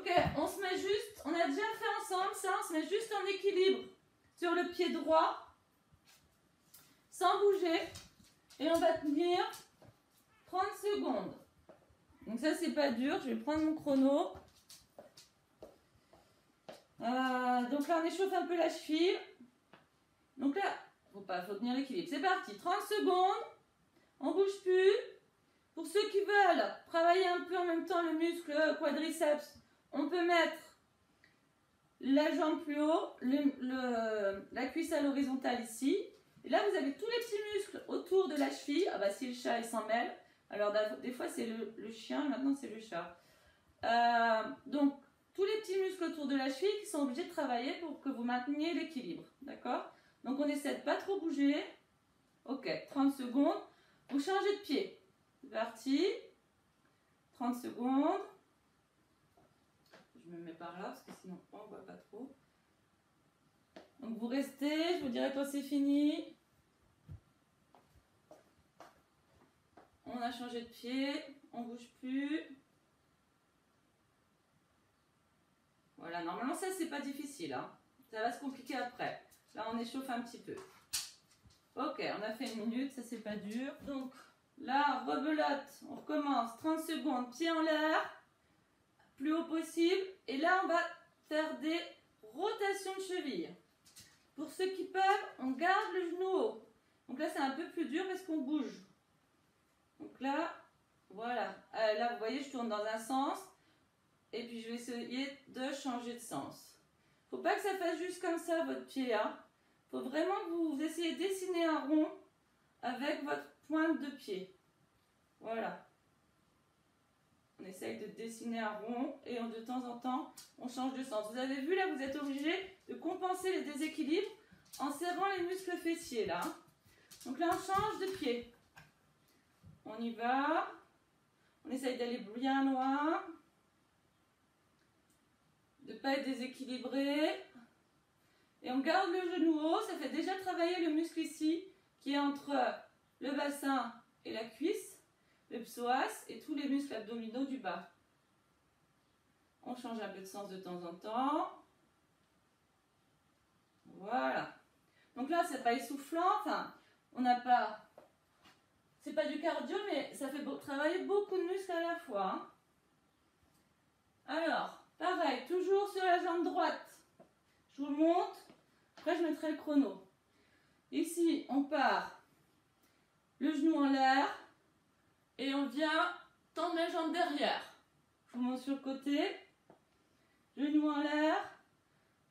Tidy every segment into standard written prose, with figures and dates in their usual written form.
Ok, on se met juste, on a déjà fait ensemble ça, on se met juste en équilibre sur le pied droit, sans bouger, et on va tenir 30 secondes. Donc ça c'est pas dur, je vais prendre mon chrono. Donc là on échauffe un peu la cheville. Donc là, faut tenir l'équilibre. C'est parti, 30 secondes, on bouge plus. Pour ceux qui veulent travailler un peu en même temps le muscle quadriceps, on peut mettre la jambe plus haut, la cuisse à l'horizontale ici. Et là, vous avez tous les petits muscles autour de la cheville. Ah bah si le chat il s'en mêle. Alors des fois c'est le chien, maintenant c'est le chat. Donc tous les petits muscles autour de la cheville qui sont obligés de travailler pour que vous mainteniez l'équilibre. D'accord? Donc on essaie de pas trop bouger. Ok, 30 secondes. Vous changez de pied. C'est parti. 30 secondes. Je me mets par là parce que sinon on ne voit pas trop. Donc vous restez, je vous dirai quand c'est fini. On a changé de pied, on ne bouge plus. Voilà, normalement ça c'est pas difficile, hein. Ça va se compliquer après. Là on échauffe un petit peu. Ok, on a fait 1 minute, ça c'est pas dur. Donc là, rebelote, on recommence, 30 secondes, pied en l'air, plus haut possible. Et là on va faire des rotations de cheville. Pour ceux qui peuvent, on garde le genou haut. Donc là c'est un peu plus dur parce qu'on bouge. Donc là, voilà. Là vous voyez, je tourne dans un sens. Et puis je vais essayer de changer de sens. Faut pas que ça fasse juste comme ça votre pied. Hein. Faut vraiment que vous essayez de dessiner un rond avec votre pointe de pied. Voilà. On essaye de dessiner un rond et de temps en temps, on change de sens. Vous avez vu là, vous êtes obligé de compenser les déséquilibres en serrant les muscles fessiers là. Donc là, on change de pied. On y va. On essaye d'aller bien loin. De ne pas être déséquilibré. Et on garde le genou haut. Ça fait déjà travailler le muscle ici qui est entre le bassin et la cuisse, le psoas et tous les muscles abdominaux du bas. On change un peu de sens de temps en temps. Voilà. Donc là, c'est pas essoufflant. Enfin, on n'a pas... C'est pas du cardio, mais ça fait travailler beaucoup de muscles à la fois. Hein. Alors, pareil, toujours sur la jambe droite. Je vous montre. Après, je mettrai le chrono. Ici, on part le genou en l'air et on vient tendre la jambe derrière. Je vous montre sur le côté. Genou en l'air.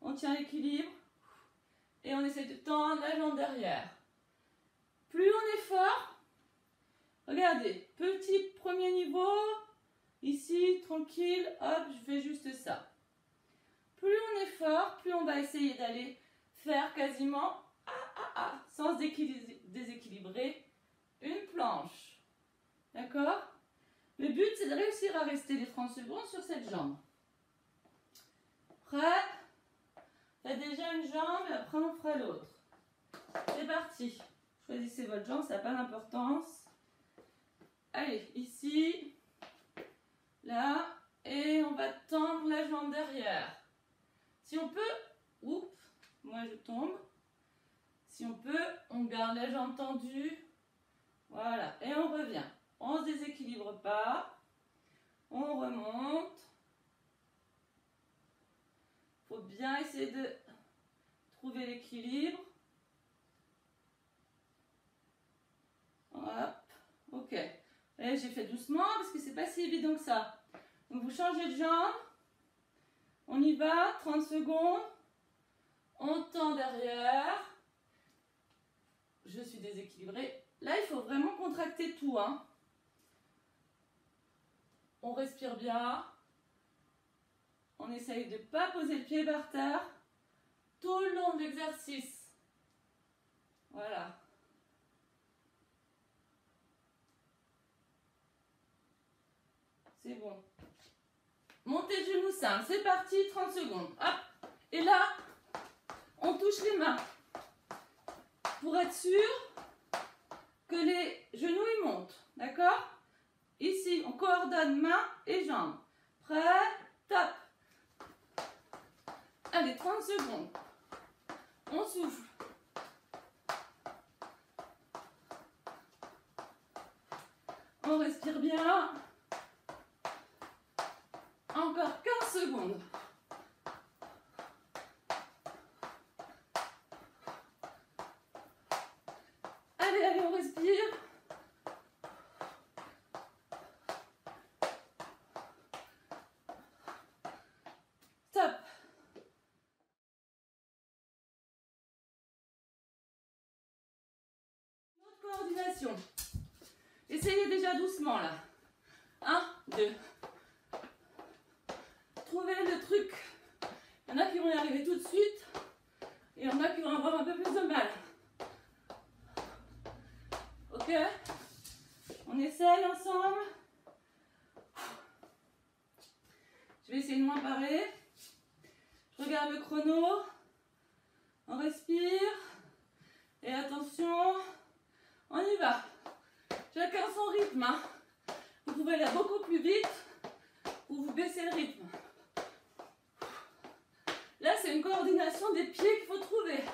On tient l'équilibre et on essaie de tendre la jambe derrière. Plus on est fort, regardez, petit premier niveau, ici, tranquille, hop, je fais juste ça. Plus on est fort, plus on va essayer d'aller faire quasiment, sans déséquilibrer, une planche. D'accord? Le but, c'est de réussir à rester les 30 secondes sur cette jambe. Prêt? Faites déjà une jambe et après on fera l'autre. C'est parti. Choisissez votre jambe, ça n'a pas d'importance. Allez, ici, là, et on va tendre la jambe derrière. Si on peut, oups, moi je tombe. Si on peut, on garde la jambe tendue. Voilà, et on revient. On ne se déséquilibre pas. On remonte. Il faut bien essayer de trouver l'équilibre. Hop, ok. Et j'ai fait doucement parce que c'est pas si évident que ça. Donc vous changez de jambe. On y va, 30 secondes. On tend derrière. Je suis déséquilibrée. Là, il faut vraiment contracter tout. Hein. On respire bien. On essaye de ne pas poser le pied par terre tout le long de l'exercice. Voilà. C'est bon. Montez de genoux simple. C'est parti, 30 secondes. Hop. Et là, on touche les mains. Pour être sûr que les genoux ils montent. D'accord? Ici, on coordonne mains et jambes. Prêt? Top. Allez, 30 secondes. On souffle. On respire bien. Encore 15 secondes. Allez, allez, on respire. Stop. Notre coordination. Essayez déjà doucement là. 1, 2. Trouvez le truc. Il y en a qui vont y arriver tout de suite. Et il y en a qui vont avoir un peu plus de mal. Ok? On essaye ensemble. Je vais essayer de moins parler. Je regarde le chrono. On respire. Et attention. On y va. Chacun son rythme. Hein. Vous pouvez aller beaucoup plus vite ou vous baissez le rythme. Là, c'est une coordination des pieds qu'il faut trouver.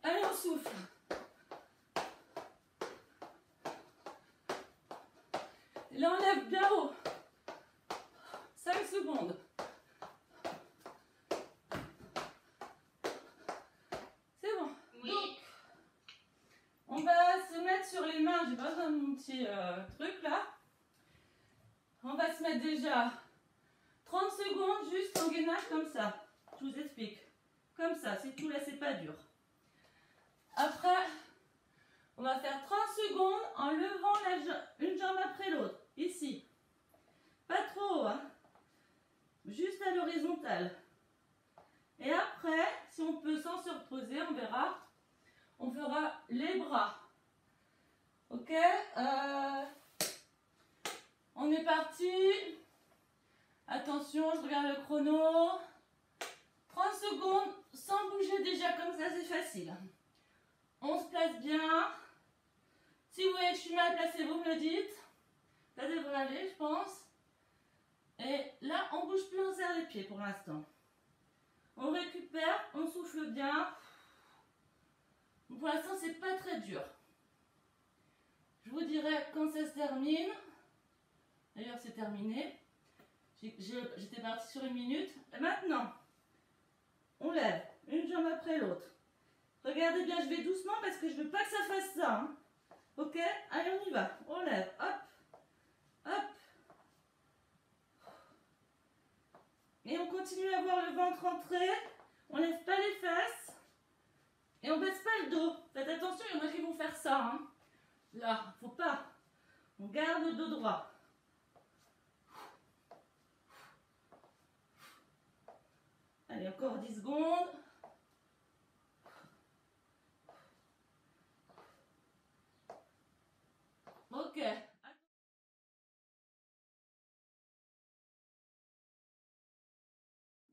Allez, on souffle. Et là, on lève bien haut. 5 secondes. C'est bon. Oui. Donc, on va se mettre sur les mains. J'ai pas besoin de mon petit truc là. On va se mettre déjà 30 secondes juste en gainage comme ça. Je vous explique. Comme ça, c'est tout là, c'est pas dur. Après, on va faire 30 secondes en levant une jambe après l'autre. Ici. Pas trop haut, hein. Juste à l'horizontale. Et après, si on peut sans se reposer, on verra. On fera les bras. Ok, on est parti. Attention, je regarde le chrono. 30 secondes sans bouger déjà, comme ça c'est facile. On se place bien. Si vous voyez que je suis mal placée, vous me le dites. Ça devrait aller, je pense. Et là, on bouge plus, on serre les pieds pour l'instant. On récupère, on souffle bien. Pour l'instant, c'est pas très dur. Je vous dirai quand ça se termine. D'ailleurs, c'est terminé. J'étais partie sur 1 minute. Et maintenant, on lève une jambe après l'autre. Regardez bien, je vais doucement parce que je veux pas que ça fasse ça. Hein. Ok? Allez, on y va. On lève. Hop. Hop. Et on continue à avoir le ventre entré. On lève pas les fesses. Et on baisse pas le dos. Faites attention, il y en a qui vont faire ça. Hein. Là, faut pas. On garde le dos droit. Allez, encore 10 secondes. Ok.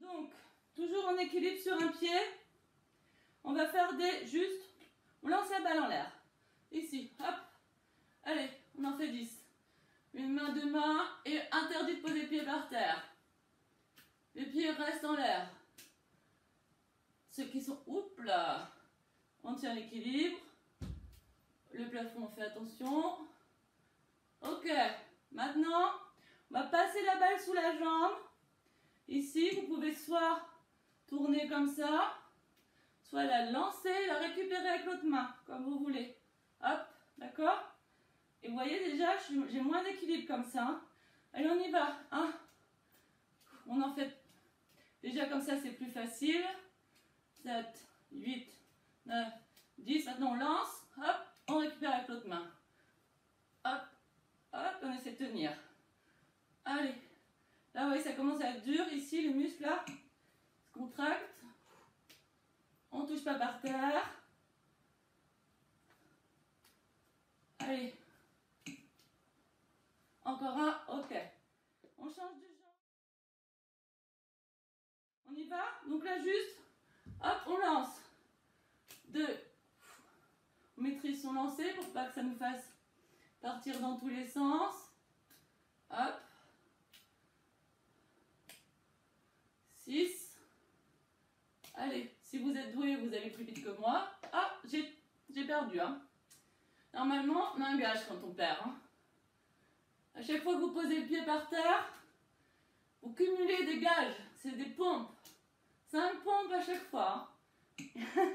Donc, toujours en équilibre sur un pied. On va faire on lance la balle en l'air. Ici, hop. Allez, on en fait 10. Une main, 2 mains et interdit de poser les pieds par terre. Les pieds restent en l'air. Ceux qui sont, oups là, on tient l'équilibre. Le plafond, on fait attention. Ok, maintenant, on va passer la balle sous la jambe. Ici, vous pouvez soit tourner comme ça, soit la lancer, la récupérer avec l'autre main, comme vous voulez. Hop, d'accord? Et vous voyez déjà, j'ai moins d'équilibre comme ça. Hein. Allez, on y va. Hein. On en fait déjà comme ça, c'est plus facile. 7, 8, 9, 10. Maintenant, on lance. Hop, on récupère avec l'autre main. Hop, hop, on essaie de tenir. Allez. Là, vous voyez, ça commence à être dur. Ici, les muscles, là, se contractent. On ne touche pas par terre. Allez. Encore un. Ok. On change de jambe. On y va. Donc là, juste, hop, on lance. 2. On maîtrise son lancer pour pas que ça nous fasse partir dans tous les sens. que moi. Ah, j'ai perdu. Hein. Normalement, on a un gage quand on perd. Hein. À chaque fois que vous posez le pied par terre, vous cumulez des gages. C'est des pompes. 5 pompes à chaque fois. Hein.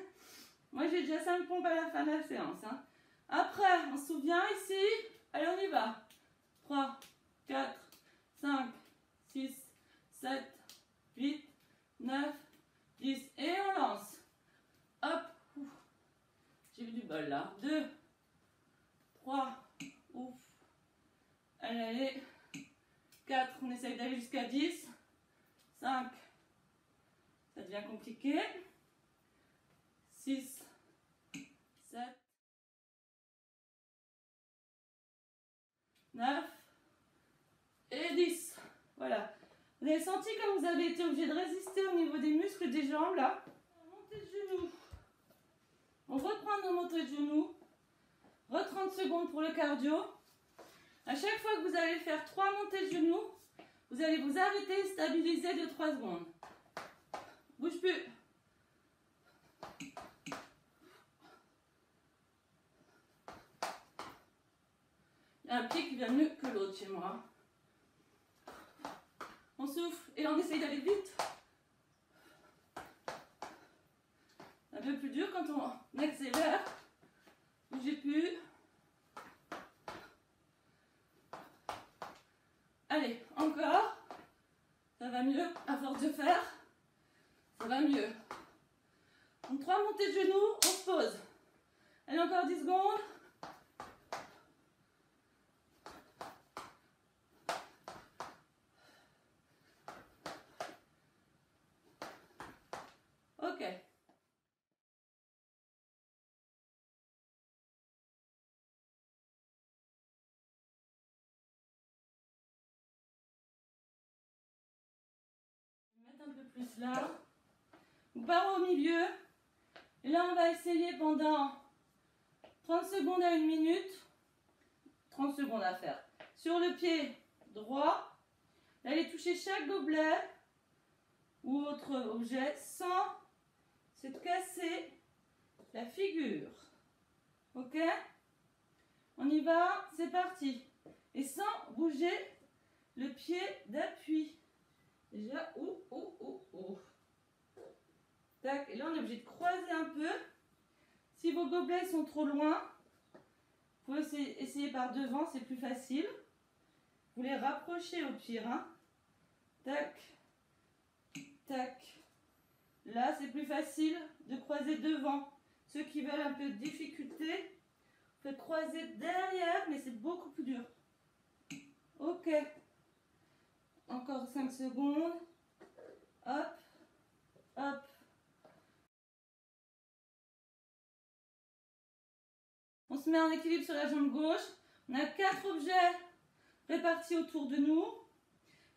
Moi, j'ai déjà 5 pompes à la fin de la séance. Hein. Après, on se souvient ici. Allez, on y va. 3, 4, 5, 6, 7, 8, 9, 10. Et on lance. Hop. J'ai eu du bol là. 2, 3. Ouf. Allez, allez. 4. On essaye d'aller jusqu'à 10. 5. Ça devient compliqué. 6, 7, 9 et 10. Voilà. Vous avez senti comme vous avez été obligé de résister au niveau des muscles des jambes là. Montée de genoux. On reprend nos montées de genoux. 30 secondes pour le cardio. À chaque fois que vous allez faire 3 montées de genoux, vous allez vous arrêter et stabiliser de 3 secondes. Bouge plus. Il y a un pied qui vient mieux que l'autre chez moi. On souffle et on essaye d'aller vite. Un peu plus dur quand on accélère. Bougez plus. Allez, encore. Ça va mieux à force de faire. Ça va mieux. Donc 3 montées de genoux, on se pose. Allez, encore 10 secondes. Ok. Mettre un peu plus là. On part au milieu. Et là, on va essayer pendant 30 secondes à 1 minute. 30 secondes à faire. Sur le pied droit, d'aller toucher chaque gobelet ou autre objet sans se casser la figure. Ok? On y va, c'est parti. Et sans bouger le pied d'appui. Déjà, Tac, et là on est obligé de croiser un peu. Si vos gobelets sont trop loin, vous pouvez essayer par devant, c'est plus facile. Vous les rapprochez au pire. Hein. Tac, tac. Là, c'est plus facile de croiser devant. Ceux qui veulent un peu de difficulté, vous faites croiser derrière, mais c'est beaucoup plus dur. Ok. Encore 5 secondes. Hop, hop. On se met en équilibre sur la jambe gauche. On a 4 objets répartis autour de nous.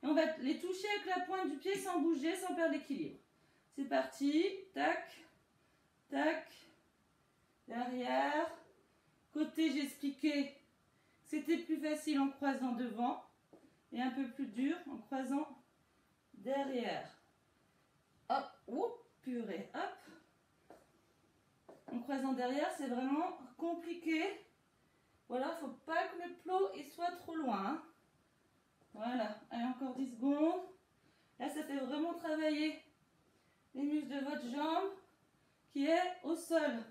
Et on va les toucher avec la pointe du pied sans bouger, sans perdre l'équilibre. C'est parti. Tac, tac. Derrière. Côté, j'ai expliqué que c'était plus facile en croisant devant. Et un peu plus dur en croisant derrière. Hop, oups, purée, hop. En croisant derrière, c'est vraiment compliqué. Voilà, faut pas que le plot il soit trop loin. Hein. Voilà, allez, encore 10 secondes. Là, ça fait vraiment travailler les muscles de votre jambe qui est au sol.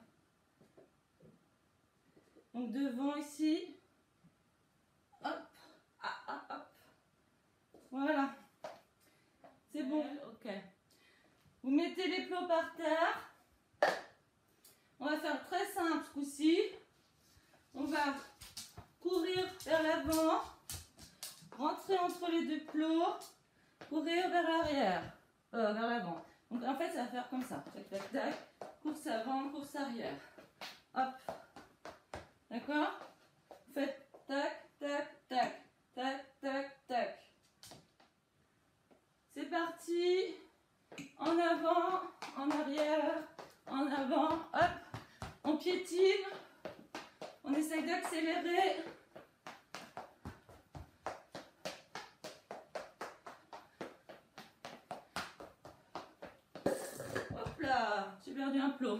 Donc devant ici. Hop, hop. Voilà. C'est bon. Ok. Vous mettez les plots par terre. On va faire très simple ce coup-ci. On va courir vers l'avant, rentrer entre les deux plots, courir vers l'arrière, vers l'avant. Donc en fait, ça va faire comme ça. Tac, tac, tac. Course avant, course arrière. Hop. D'accord? Vous faites tac, tac, tac, tac, tac, tac. C'est parti. En avant, en arrière, en avant. Hop. On piétine. On essaye d'accélérer. Hop là, j'ai perdu un plot.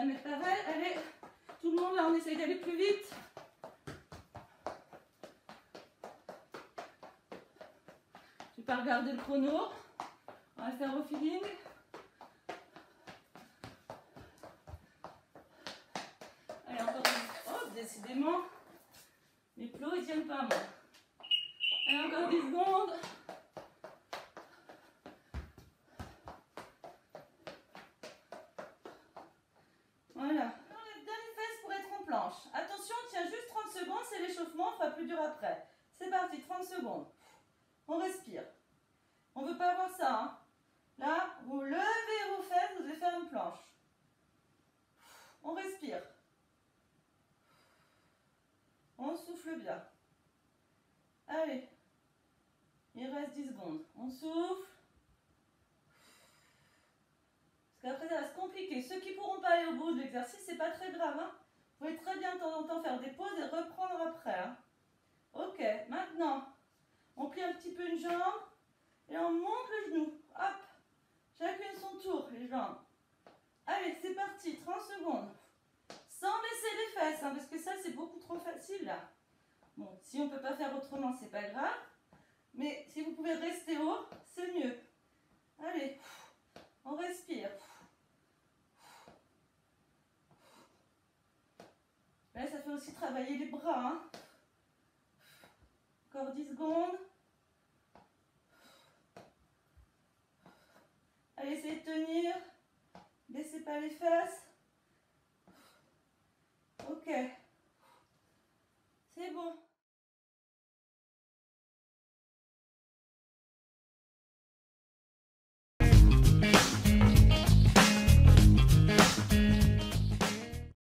jamais pareil. Allez, tout le monde là, on essaye d'aller plus vite. Je vais pas regarder le chrono. On va le faire au feeling. Allez, encore une... Oh, décidément, mes plots ils tiennent pas moi. Allez, encore 10 secondes. Voilà. On lève bien les fesses pour être en planche. Attention, tiens juste 30 secondes, c'est l'échauffement, on fera plus dur après. C'est parti, 30 secondes. On respire. On ne veut pas avoir ça. Hein. Là, vous levez vos fesses, vous allez faire une planche. On respire. On souffle bien. Allez. Il reste 10 secondes. On souffle. Parce qu'après, ça va se compliquer. Ceux qui ne pourront pas aller au bout de l'exercice, c'est pas très grave. Hein. Vous pouvez très bien de temps en temps faire des pauses et reprendre après. Hein. Ok, maintenant, on plie un petit peu une jambe et on monte le genou. Hop, chacune son tour, les jambes. Allez, c'est parti, 30 secondes. Sans baisser les fesses, hein, parce que ça, c'est beaucoup trop facile là. Bon, si on ne peut pas faire autrement, c'est pas grave. Mais si vous pouvez rester haut, c'est mieux. Allez, on respire. Là, ça fait aussi travailler les bras. Hein. Encore 10 secondes. Allez, essayez de tenir. Baissez pas les fesses. Ok.